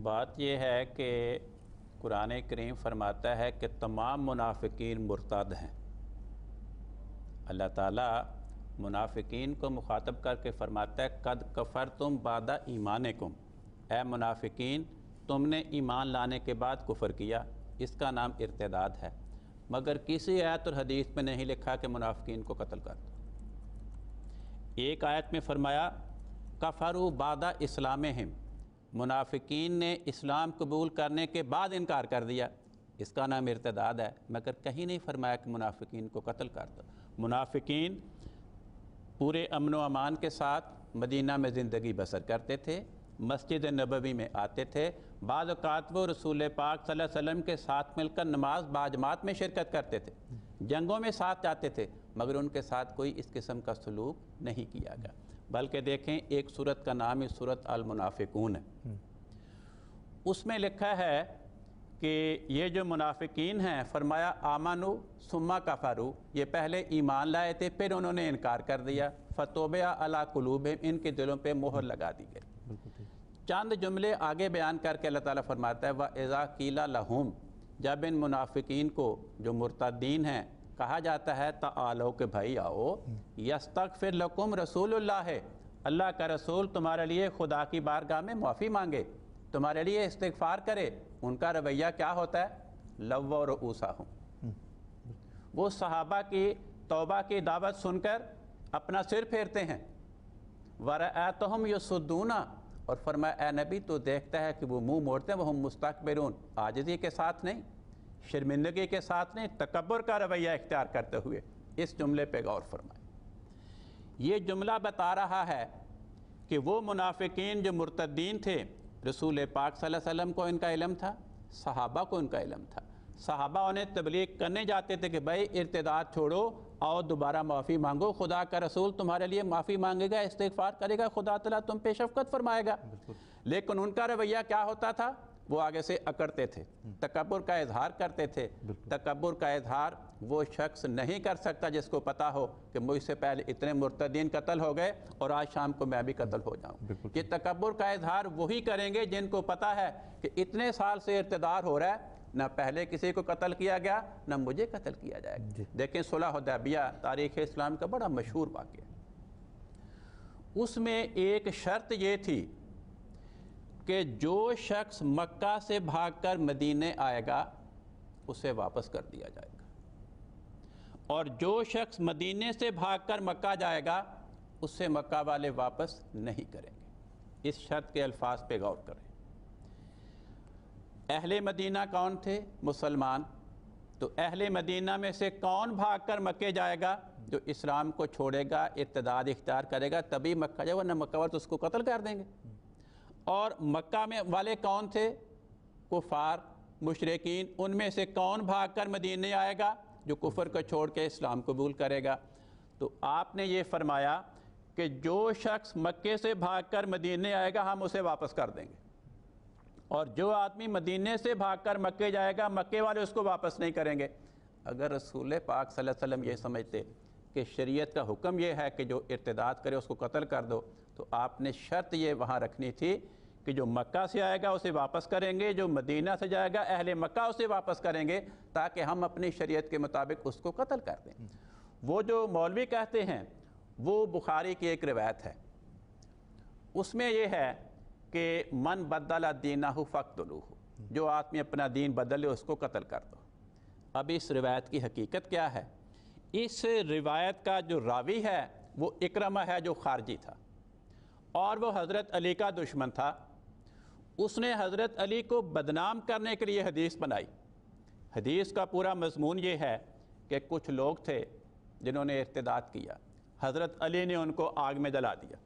بات یہ ہے کہ قرآن کریم فرماتا ہے کہ تمام منافقین مرتد ہیں۔ اللہ تعالیٰ منافقین کو مخاطب کر کے فرماتا ہے قد کفرتم بعد ایمانکم، اے منافقین تم نے ایمان لانے کے بعد کفر کیا، اس کا نام ارتداد ہے۔ مگر کسی آیت اور حدیث میں نہیں لکھا کہ منافقین کو قتل کر دو۔ ایک آیت میں فرمایا کفروا بعد اسلامہم، منافقین نے اسلام قبول کرنے کے بعد انکار کر دیا، اس کا نام ارتداد ہے۔ مگر کہیں نہیں فرمایا کہ منافقین کو قتل کر دو۔ منافقین پورے امن و امان کے ساتھ مدینہ میں زندگی بسر کرتے تھے، مسجد نبوی میں آتے تھے، بعض اوقات وہ رسول پاک صلی اللہ علیہ وسلم کے ساتھ مل کر نماز باجماعت میں شرکت کرتے تھے، جنگوں میں ساتھ جاتے تھے، مگر ان کے ساتھ کوئی اس قسم کا سلوک نہیں کیا گیا۔ بلکہ دیکھیں ایک سورت کا نام ہی سورت المنافقون ہے، اس میں لکھا ہے کہ یہ جو منافقین ہیں فرمایا آمنو ثم کفروا، یہ پہلے ایمان لائے تھے پھر انہوں نے انکار کر دیا، فطبع علی قلوبہم، ان کے دلوں پہ مہر لگا دی گئی۔ چند جملے آگے بیان کر کے اللہ تعالیٰ فرماتا ہے وَإِذَا قِيلَ لَهُمْ، جب ان منافقین کو جو مرتدین ہیں کہا جاتا ہے تعالو کہ بھائی آؤ، یستغفر لکم رسول اللہ، اللہ کا رسول تمہارے لیے خدا کی بارگاہ میں معافی مانگے، تمہارے لیے استغفار کرے، ان کا رویہ کیا ہوتا ہے لووا رؤوسہم، وہ صحابہ کی توبہ کی دعوت سن کر اپنا سر پھیرتے ہیں، ورأیتہم یصدون، اور فرمایا اے نبی تو دیکھتا ہے کہ وہ منہ موڑتے ہیں، وہ مستکبرون، عاجزی کے ساتھ نہیں، شرمندگی کے ساتھ نہیں، تکبر کا رویہ اختیار کرتے ہوئے۔ اس جملے پہ غور فرمائیں۔ یہ جملہ بتا رہا ہے کہ وہ منافقین جو مرتدین تھے، رسول پاک صلی اللہ علیہ وسلم کو ان کا علم تھا، صحابہ کو ان کا علم تھا، صحابہ انہیں تبلیغ کرنے جاتے تھے کہ بھائی ارتداد چھوڑو، آؤ دوبارہ معافی مانگو، خدا کا رسول تمہارے لیے معافی مانگے گا، استغفار کرے گا، خدا تعالیٰ تم پہ شفقت فرمائے گا۔ لیکن ان کا رویہ کیا ہوتا تھا؟ وہ آگے سے اکڑتے تھے، تکبر کا اظہار کرتے تھے۔ تکبر کا اظہار وہ شخص نہیں کر سکتا جس کو پتا ہو کہ مجھ سے پہلے اتنے مرتدین قتل ہو گئے اور آج شام کو میں بھی قتل ہو جاؤں۔ یہ تکبر کا اظہار وہی کریں گے جن کو پتا ہے کہ اتنے سال سے ارتداد ہو رہا ہے، نہ پہلے کسی کو قتل کیا گیا نہ مجھے قتل کیا جائے گا۔ دیکھیں صلح حدیبیہ تاریخ اسلام کا بڑا مشہور واقعہ، اس میں ایک شرط یہ تھی کہ جو شخص مکہ سے بھاگ کر مدینے آئے گا اسے واپس کر دیا جائے گا، اور جو شخص مدینے سے بھاگ کر مکہ جائے گا اس سے مکہ والے واپس نہیں کریں گے۔ اس شرط کے الفاظ پہ غور کریں۔ اہل مدینہ کون تھے؟ مسلمان۔ تو اہل مدینہ میں سے کون بھاگ کر مکے جائے گا؟ جو اسلام کو چھوڑے گا، ارتداد اختیار کرے گا، تبھی مکہ جائے گا، ورنہ مکہ والے تو اس کو قتل کر دیں گے۔ اور مکہ میں والے کون تھے؟ کفار، مشرکین۔ ان میں سے کون بھاگ کر مدینے آئے گا؟ جو کفر کو چھوڑ کے اسلام قبول کرے گا۔ تو آپ نے یہ فرمایا کہ جو شخص مکے سے بھاگ کر مدینے آئے گا ہم اسے واپس کر دیں گے، اور جو آدمی مدینے سے بھاگ کر مکے جائے گا مکے والے اس کو واپس نہیں کریں گے۔ اگر رسول پاک صلی اللہ علیہ وسلم یہ سمجھتے کہ شریعت کا حکم یہ ہے کہ جو ارتداد کرے اس کو قتل کر دو، تو آپ نے شرط یہ وہاں رکھنی تھی کہ جو مکہ سے آئے گا اسے واپس کریں گے، جو مدینہ سے جائے گا اہل مکہ اسے واپس کریں گے، تاکہ ہم اپنی شریعت کے مطابق اس کو قتل کر دیں۔ وہ جو مولوی کہتے ہیں وہ بخاری کی ایک روایت ہے، اس میں یہ ہے کہ من بدل دینہ فاقتلوہ، جو آدمی اپنا دین بدلے اس کو قتل کر دو۔ اب اس روایت کی حقیقت کیا ہے؟ اس روایت کا جو راوی ہے وہ اکرمہ ہے جو خارجی تھا، اور وہ حضرت علی کا دشمن تھا۔ اس نے حضرت علی کو بدنام کرنے کے لیے حدیث بنائی۔ حدیث کا پورا مضمون یہ ہے کہ کچھ لوگ تھے جنہوں نے ارتداد کیا، حضرت علی نے ان کو آگ میں جلا دیا،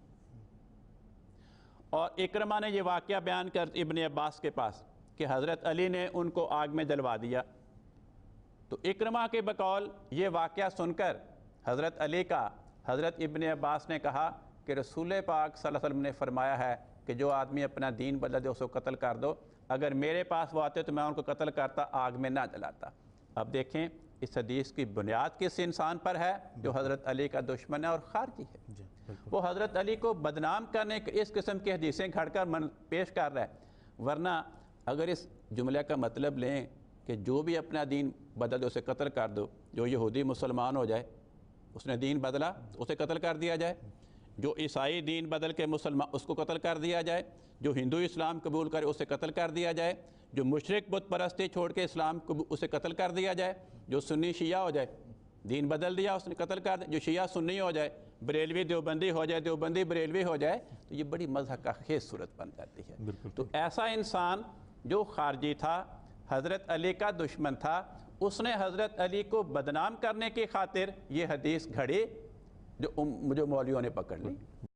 اور اکرمہ نے یہ واقعہ بیان کر ابن عباس کے پاس کہ حضرت علی نے ان کو آگ میں جلوا دیا۔ تو اکرمہ کے بقول یہ واقعہ سن کر حضرت علی کا حضرت ابن عباس نے کہا کہ رسول پاک صلی اللہ علیہ وسلم نے فرمایا ہے کہ جو آدمی اپنا دین بدل دے اس کو قتل کر دو، اگر میرے پاس وہ آتے تو میں ان کو قتل کرتا، آگ میں نہ جلاتا۔ اب دیکھیں اس حدیث کی بنیاد کس انسان پر ہے؟ جو حضرت علی کا دشمن ہے اور خارجی ہے۔ وہ حضرت علی کو بدنام کرنے کے اس قسم کی حدیثیں گھڑ کر پیش کر رہا ہے۔ ورنہ اگر اس جملے کا مطلب لیں کہ جو بھی اپنا دین بدل دے اسے قتل کر دو، جو یہودی مسلمان ہو جائے اس نے دین بدلا اسے قتل کر دیا جائے، جو عیسائی دین بدل کے مسلمان اس کو قتل کر دیا جائے، جو ہندو اسلام قبول کرے اسے قتل کر دیا جائے، جو مشرک بت پرستی چھوڑ کے اسلام اسے قتل کر دیا جائے، جو سنی شیعہ ہو جائے دین بدل دیا اس نے قتل کر دیا، جو شیعہ سنی ہو جائے، بریلوی دیوبندی ہو جائے، دیوبندی بریلوی ہو جائے، تو یہ بڑی مذہب کا خیز صورت بن جاتی ہے۔ تو ایسا انسان جو خارجی تھا، حضرت علی کا دشمن تھا، اس نے حضرت علی کو بدنام کرنے کی خاطر یہ حدیث گھڑی جو مولویوں نے پکڑ لی۔